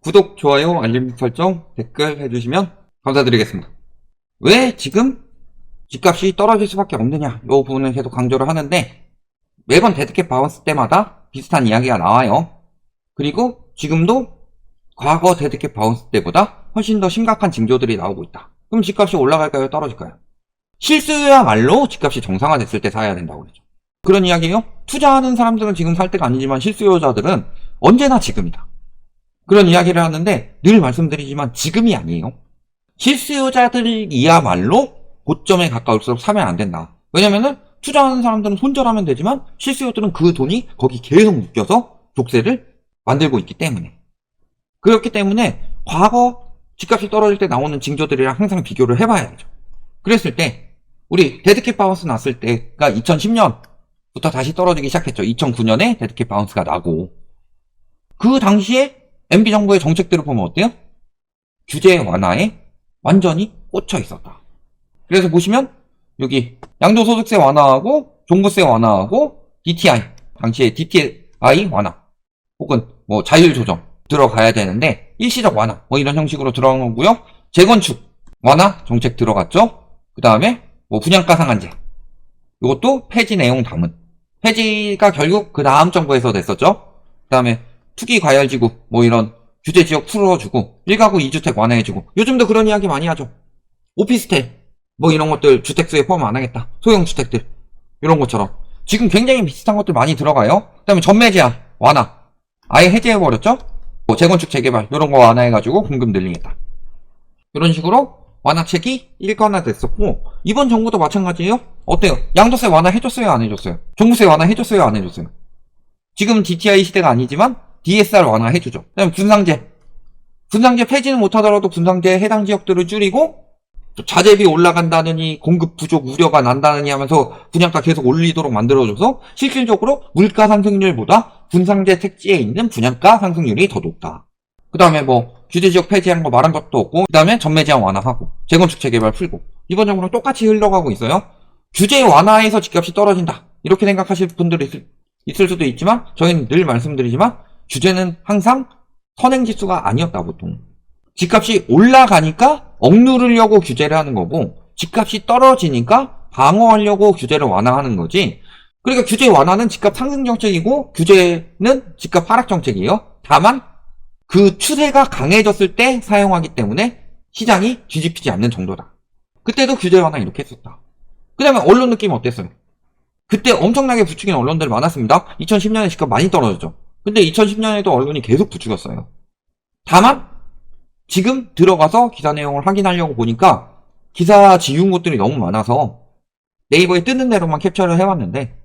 구독, 좋아요, 알림 설정, 댓글 해주시면 감사드리겠습니다. 왜 지금 집값이 떨어질 수밖에 없느냐, 이 부분을 계속 강조를 하는데 매번 데드캣 바운스 때마다 비슷한 이야기가 나와요. 그리고 지금도 과거 데드캣 바운스 때보다 훨씬 더 심각한 징조들이 나오고 있다. 그럼 집값이 올라갈까요? 떨어질까요? 실수야말로 집값이 정상화됐을 때 사야 된다고 그러죠. 그런 이야기예요. 투자하는 사람들은 지금 살 때가 아니지만 실수요자들은 언제나 지금이다. 그런 이야기를 하는데 늘 말씀드리지만 지금이 아니에요. 실수요자들이야말로 고점에 가까울수록 사면 안 된다. 왜냐면은 투자하는 사람들은 손절하면 되지만 실수요들은 그 돈이 거기 계속 묶여서 족쇄를 만들고 있기 때문에. 그렇기 때문에 과거 집값이 떨어질 때 나오는 징조들이랑 항상 비교를 해봐야 되죠. 그랬을 때 우리 데드캣 바운스 났을 때가 2010년부터 다시 떨어지기 시작했죠. 2009년에 데드캣 바운스가 나고 그 당시에 MB정부의 정책들을 보면 어때요? 규제 완화에 완전히 꽂혀 있었다. 그래서 보시면 여기 양도소득세 완화하고 종부세 완화하고 DTI, 당시에 DTI 완화 혹은 뭐 자율 조정 들어가야 되는데 일시적 완화 뭐 이런 형식으로 들어간 거고요. 재건축 완화 정책 들어갔죠. 그 다음에 뭐 분양가 상한제 이것도 폐지 내용 담은, 폐지가 결국 그 다음 정부에서 됐었죠. 그 다음에 투기 과열지구 뭐 이런 규제지역 풀어주고 1가구 2주택 완화해주고, 요즘도 그런 이야기 많이 하죠. 오피스텔 뭐 이런 것들 주택수에 포함 안 하겠다, 소형주택들 이런 것처럼 지금 굉장히 비슷한 것들 많이 들어가요. 그 다음에 전매 제한 완화 아예 해제해버렸죠. 뭐 재건축 재개발 이런 거 완화해가지고 공급 늘리겠다, 이런 식으로 완화책이 일관화됐었고, 이번 정부도 마찬가지예요. 어때요? 양도세 완화해줬어요? 안 해줬어요? 종부세 완화해줬어요? 안 해줬어요? 지금 DTI 시대가 아니지만 DSR 완화해주죠. 그 다음에 분상제 폐지는 못하더라도 분상제 해당 지역들을 줄이고, 자재비 올라간다느니 공급 부족 우려가 난다느니 하면서 분양가 계속 올리도록 만들어줘서 실질적으로 물가 상승률보다 분상제 택지에 있는 분양가 상승률이 더 높다. 그 다음에 뭐 규제지역 폐지하는 거 말한 것도 없고, 그 다음에 전매 제한 완화하고 재건축 재개발 풀고, 이번 정부랑 똑같이 흘러가고 있어요. 규제 완화해서 집값이 떨어진다 이렇게 생각하실 분들이 있을 수도 있지만, 저희는 늘 말씀드리지만 규제는 항상 선행지수가 아니었다. 보통 집값이 올라가니까 억누르려고 규제를 하는 거고, 집값이 떨어지니까 방어하려고 규제를 완화하는 거지. 그러니까 규제 완화는 집값 상승 정책이고 규제는 집값 하락 정책이에요. 다만 그 추세가 강해졌을 때 사용하기 때문에 시장이 뒤집히지 않는 정도다. 그때도 규제 완화 이렇게 했었다. 그 다음에 언론 느낌 어땠어요? 그때 엄청나게 부추긴 언론들 많았습니다. 2010년에 집값 많이 떨어졌죠. 근데 2010년에도 언론이 계속 부추겼어요. 다만 지금 들어가서 기사 내용을 확인하려고 보니까 기사 지운 곳들이 너무 많아서 네이버에 뜨는 대로만 캡처를 해왔는데,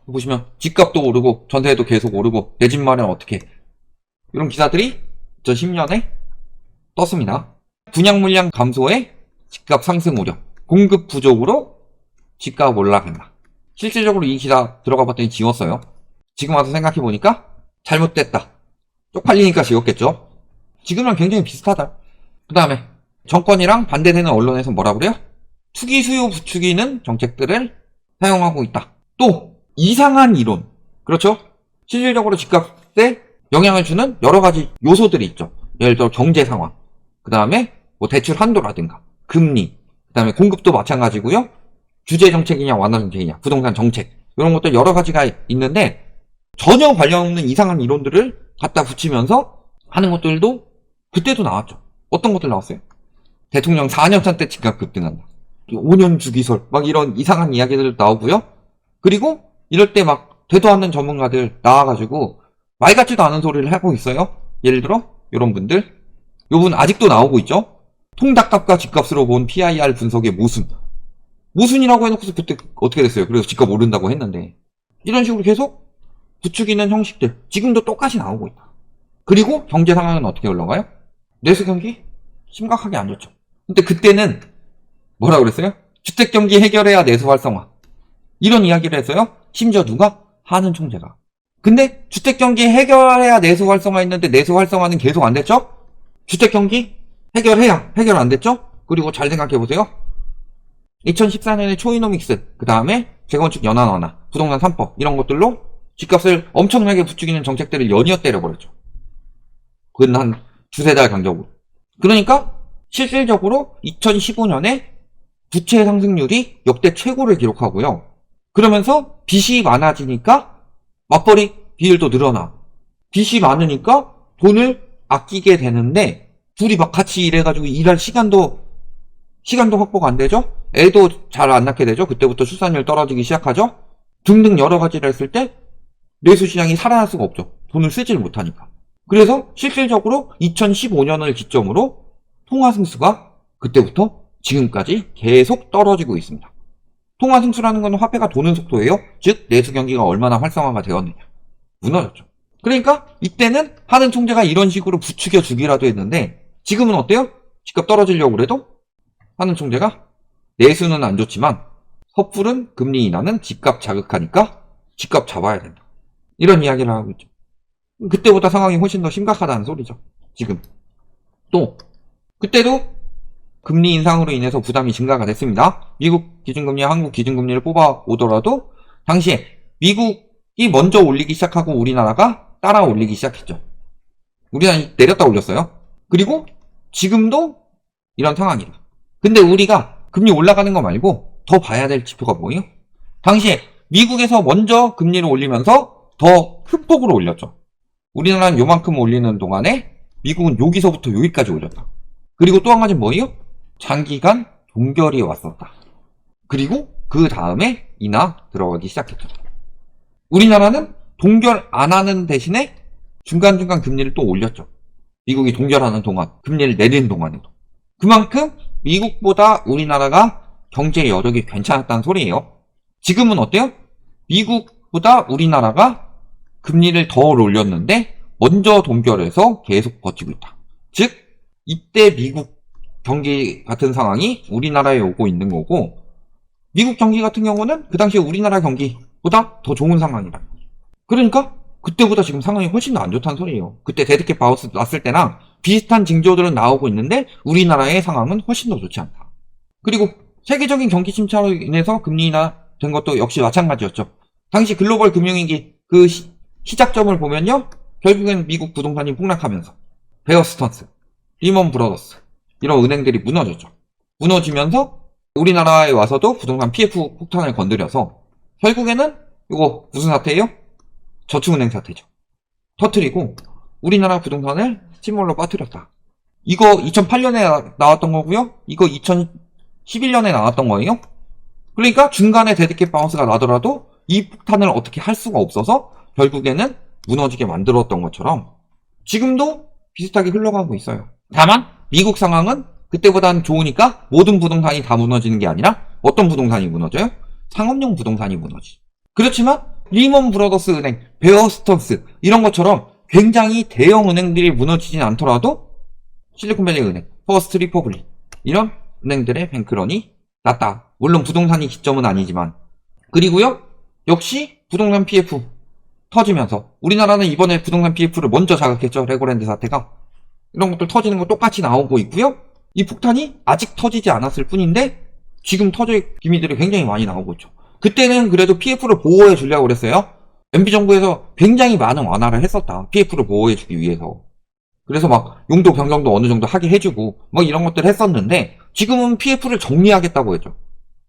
보시면 집값도 오르고 전세도 계속 오르고 내 집 마련 어떻게, 이런 기사들이 2010년에 떴습니다. 분양 물량 감소에 집값 상승 우려, 공급 부족으로 집값 올라간다. 실질적으로 이 기사 들어가 봤더니 지웠어요. 지금 와서 생각해보니까 잘못됐다, 쪽팔리니까 지웠겠죠. 지금랑 굉장히 비슷하다. 그 다음에 정권이랑 반대되는 언론에서 뭐라 그래요? 투기 수요 부추기는 정책들을 사용하고 있다. 또 이상한 이론, 그렇죠? 실질적으로 집값에 영향을 주는 여러 가지 요소들이 있죠. 예를 들어 경제 상황, 그 다음에 뭐 대출 한도라든가 금리, 그 다음에 공급도 마찬가지고요. 규제 정책이냐 완화 정책이냐 부동산 정책, 이런 것들 여러 가지가 있는데 전혀 관련 없는 이상한 이론들을 갖다 붙이면서 하는 것들도 그때도 나왔죠. 어떤 것들 나왔어요? 대통령 4년차 때 집값 급등한다, 5년 주기설 막 이런 이상한 이야기들 나오고요. 그리고 이럴 때 막 되도 않는 전문가들 나와가지고 말 같지도 않은 소리를 하고 있어요. 예를 들어 이런 분들, 요분 아직도 나오고 있죠. 통닭값과 집값으로 본 PIR 분석의 모순이라고 해놓고서 그때 어떻게 됐어요? 그래서 집값 오른다고 했는데, 이런 식으로 계속 부추기는 형식들 지금도 똑같이 나오고 있다. 그리고 경제 상황은 어떻게 올라가요? 내수 경기 심각하게 안 좋죠. 근데 그때는 뭐라 그랬어요? 주택 경기 해결해야 내수 활성화, 이런 이야기를 했어요. 심지어 누가? 하는 총재가. 근데 주택 경기 해결해야 내수 활성화 했는데 내수 활성화는 계속 안 됐죠? 주택 경기 해결해야 해결 안 됐죠? 그리고 잘 생각해 보세요. 2014년에 초이노믹스, 그 다음에 재건축 연한 완화, 부동산 3법 이런 것들로 집값을 엄청나게 부추기는 정책들을 연이어 때려버렸죠. 그건 한 두세 달 간격으로. 그러니까 실질적으로 2015년에 부채 상승률이 역대 최고를 기록하고요. 그러면서 빚이 많아지니까 맞벌이 비율도 늘어나. 빚이 많으니까 돈을 아끼게 되는데 둘이 막 같이 일해가지고 일할 시간도 확보가 안 되죠? 애도 잘 안 낳게 되죠? 그때부터 출산율 떨어지기 시작하죠? 등등 여러 가지를 했을 때 내수시장이 살아날 수가 없죠. 돈을 쓰지를 못하니까. 그래서 실질적으로 2015년을 기점으로 통화승수가 그때부터 지금까지 계속 떨어지고 있습니다. 통화승수라는 건 화폐가 도는 속도예요. 즉 내수 경기가 얼마나 활성화가 되었느냐. 무너졌죠. 그러니까 이때는 하는 총재가 이런 식으로 부추겨 주기라도 했는데 지금은 어때요? 집값 떨어지려고 그래도 하는 총재가 내수는 안 좋지만 섣부른 금리 인하는 집값 자극하니까 집값 잡아야 된다. 이런 이야기를 하고 있죠. 그때보다 상황이 훨씬 더 심각하다는 소리죠. 지금. 또 그때도 금리 인상으로 인해서 부담이 증가가 됐습니다. 미국 기준금리와 한국 기준금리를 뽑아 오더라도 당시에 미국이 먼저 올리기 시작하고 우리나라가 따라 올리기 시작했죠. 우리나라 내렸다 올렸어요. 그리고 지금도 이런 상황이다. 근데 우리가 금리 올라가는 거 말고 더 봐야 될 지표가 뭐예요? 당시에 미국에서 먼저 금리를 올리면서 더 큰 폭으로 올렸죠. 우리나라는 요만큼 올리는 동안에 미국은 여기서부터 여기까지 올렸다. 그리고 또 한 가지는 뭐예요? 장기간 동결이 왔었다. 그리고 그 다음에 인하 들어가기 시작했죠. 우리나라는 동결 안 하는 대신에 중간중간 금리를 또 올렸죠. 미국이 동결하는 동안, 금리를 내리는 동안에도. 그만큼 미국보다 우리나라가 경제 여력이 괜찮았다는 소리예요. 지금은 어때요? 미국보다 우리나라가 금리를 더 올렸는데 먼저 동결해서 계속 버티고 있다. 즉 이때 미국 경기 같은 상황이 우리나라에 오고 있는 거고 미국 경기 같은 경우는 그 당시에 우리나라 경기보다 더 좋은 상황이다. 그러니까 그때보다 지금 상황이 훨씬 더 안 좋다는 소리예요. 그때 데드캣 바우스 났을 때랑 비슷한 징조들은 나오고 있는데 우리나라의 상황은 훨씬 더 좋지 않다. 그리고 세계적인 경기 침체로 인해서 금리 인하 된 것도 역시 마찬가지였죠. 당시 글로벌 금융위기 그 시작점을 보면요. 결국엔 미국 부동산이 폭락하면서 베어 스턴스, 리먼 브라더스 이런 은행들이 무너졌죠. 무너지면서 우리나라에 와서도 부동산 PF 폭탄을 건드려서 결국에는 이거 무슨 사태예요? 저축은행 사태죠. 터트리고 우리나라 부동산을 스팀롤로 빠뜨렸다. 이거 2008년에 나왔던 거고요. 이거 2011년에 나왔던 거예요. 그러니까 중간에 데드캣 바운스가 나더라도 이 폭탄을 어떻게 할 수가 없어서 결국에는 무너지게 만들었던 것처럼 지금도 비슷하게 흘러가고 있어요. 다만 미국 상황은 그때보다는 좋으니까 모든 부동산이 다 무너지는 게 아니라 어떤 부동산이 무너져요? 상업용 부동산이 무너지죠. 그렇지만 리먼 브라더스 은행, 베어 스턴스 이런 것처럼 굉장히 대형 은행들이 무너지진 않더라도 실리콘밸리 은행, 퍼스트 리퍼블릭 이런 은행들의 뱅크런이 났다. 물론 부동산이 기점은 아니지만. 그리고요 역시 부동산 PF 터지면서 우리나라는 이번에 부동산 PF를 먼저 자극했죠. 레고랜드 사태가. 이런 것들 터지는 거 똑같이 나오고 있고요. 이 폭탄이 아직 터지지 않았을 뿐인데 지금 터질 기미들이 굉장히 많이 나오고 있죠. 그때는 그래도 PF를 보호해 주려고 그랬어요. MB정부에서 굉장히 많은 완화를 했었다. PF를 보호해 주기 위해서. 그래서 막 용도 변경도 어느 정도 하게 해주고 뭐 이런 것들 했었는데 지금은 PF를 정리하겠다고 했죠.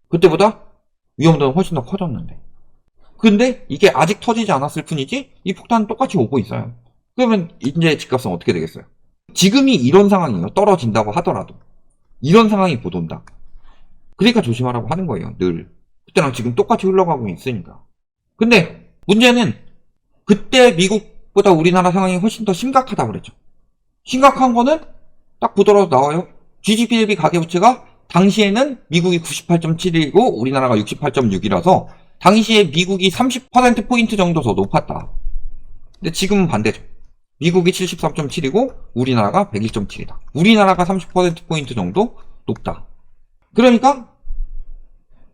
그때보다 위험도는 훨씬 더 커졌는데. 근데 이게 아직 터지지 않았을 뿐이지 이 폭탄은 똑같이 오고 있어요. 그러면 이제 집값은 어떻게 되겠어요? 지금이 이런 상황이에요. 떨어진다고 하더라도. 이런 상황이 못 온다. 그러니까 조심하라고 하는 거예요. 늘. 그때랑 지금 똑같이 흘러가고 있으니까. 근데 문제는 그때 미국보다 우리나라 상황이 훨씬 더 심각하다고 그랬죠. 심각한 거는 딱 보더라도 나와요. GDP 대비 가계부채가 당시에는 미국이 98.7이고 우리나라가 68.6이라서 당시에 미국이 30%포인트 정도 더 높았다. 근데 지금은 반대죠. 미국이 73.7이고 우리나라가 101.7이다. 우리나라가 30%포인트 정도 높다. 그러니까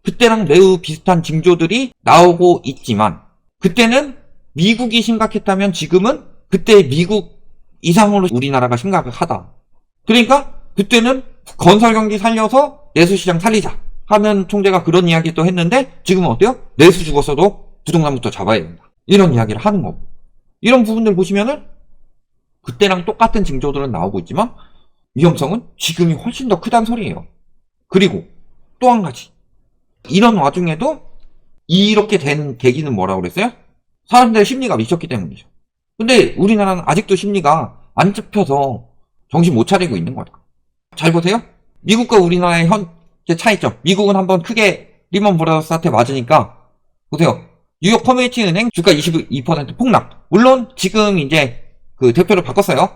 그때랑 매우 비슷한 징조들이 나오고 있지만 그때는 미국이 심각했다면 지금은 그때 미국 이상으로 우리나라가 심각하다. 그러니까 그때는 건설 경기 살려서 내수시장 살리자 하는 총재가 그런 이야기도 했는데 지금은 어때요? 내수 죽었어도 부동산부터 잡아야 된다. 이런 이야기를 하는 거고. 이런 부분들 보시면은 그때랑 똑같은 징조들은 나오고 있지만 위험성은 지금이 훨씬 더 크단 소리예요. 그리고 또 한 가지. 이런 와중에도 이렇게 된 계기는 뭐라고 그랬어요? 사람들의 심리가 미쳤기 때문이죠. 근데 우리나라는 아직도 심리가 안 잡혀서 정신 못 차리고 있는 거다. 잘 보세요. 미국과 우리나라의 현재 차이점. 미국은 한번 크게 리먼 브라더스한테 맞으니까 보세요. 뉴욕 커뮤니티 은행 주가 22% 폭락. 물론 지금 이제 그 대표를 바꿨어요.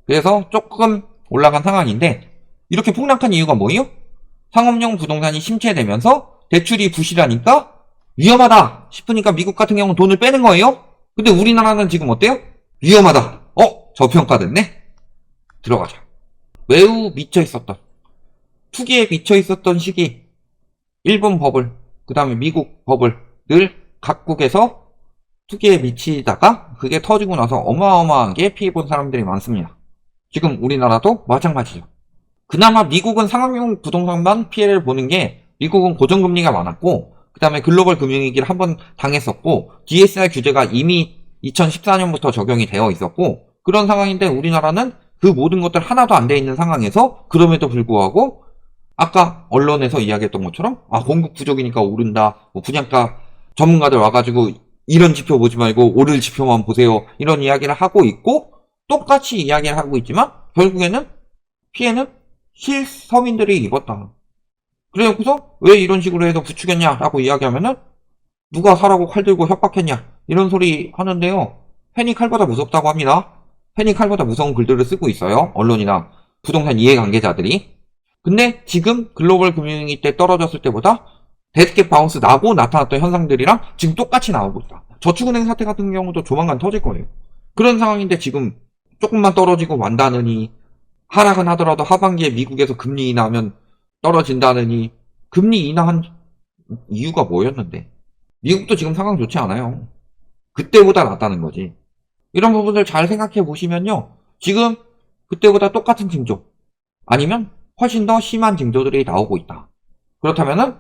그래서 조금 올라간 상황인데 이렇게 폭락한 이유가 뭐예요? 상업용 부동산이 심취되면서 대출이 부실하니까 위험하다 싶으니까 미국 같은 경우는 돈을 빼는 거예요. 근데 우리나라는 지금 어때요? 위험하다. 저평가됐네. 들어가자. 매우 미쳐 있었던, 투기에 미쳐 있었던 시기, 일본 버블, 그 다음에 미국 버블 늘 각국에서 투기에 미치다가 그게 터지고 나서 어마어마하게 피해 본 사람들이 많습니다. 지금 우리나라도 마찬가지죠. 그나마 미국은 상업용 부동산만 피해를 보는 게 미국은 고정금리가 많았고 그 다음에 글로벌 금융위기를 한번 당했었고 DSR 규제가 이미 2014년부터 적용이 되어 있었고 그런 상황인데 우리나라는 그 모든 것들 하나도 안 돼 있는 상황에서 그럼에도 불구하고 아까 언론에서 이야기했던 것처럼 공급 부족이니까 오른다, 분양가 전문가들 와가지고 이런 지표 보지 말고 오를 지표만 보세요 이런 이야기를 하고 있고 똑같이 이야기를 하고 있지만 결국에는 피해는 실서민들이 입었다. 그래놓고서 왜 이런 식으로 해서 부추겼냐라고 이야기하면은 누가 사라고 칼 들고 협박했냐 이런 소리 하는데요. 펜이 칼보다 무섭다고 합니다. 펜이 칼보다 무서운 글들을 쓰고 있어요. 언론이나 부동산 이해관계자들이. 근데 지금 글로벌 금융위기 때 떨어졌을 때보다 데드캣 바운스 나고 나타났던 현상들이랑 지금 똑같이 나오고 있다. 저축은행 사태 같은 경우도 조만간 터질 거예요. 그런 상황인데 지금 조금만 떨어지고 만다느니 하락은 하더라도 하반기에 미국에서 금리 인하하면 떨어진다느니 금리 인하한 이유가 뭐였는데 미국도 지금 상황 좋지 않아요. 그때보다 낫다는 거지. 이런 부분들 잘 생각해 보시면요. 지금 그때보다 똑같은 징조 아니면 훨씬 더 심한 징조들이 나오고 있다. 그렇다면은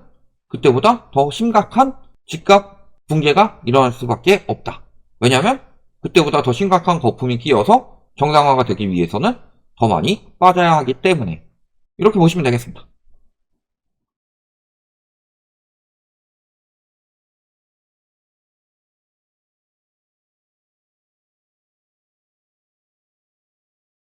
그때보다 더 심각한 집값 붕괴가 일어날 수밖에 없다. 왜냐하면 그때보다 더 심각한 거품이 끼어서 정상화가 되기 위해서는 더 많이 빠져야 하기 때문에 이렇게 보시면 되겠습니다.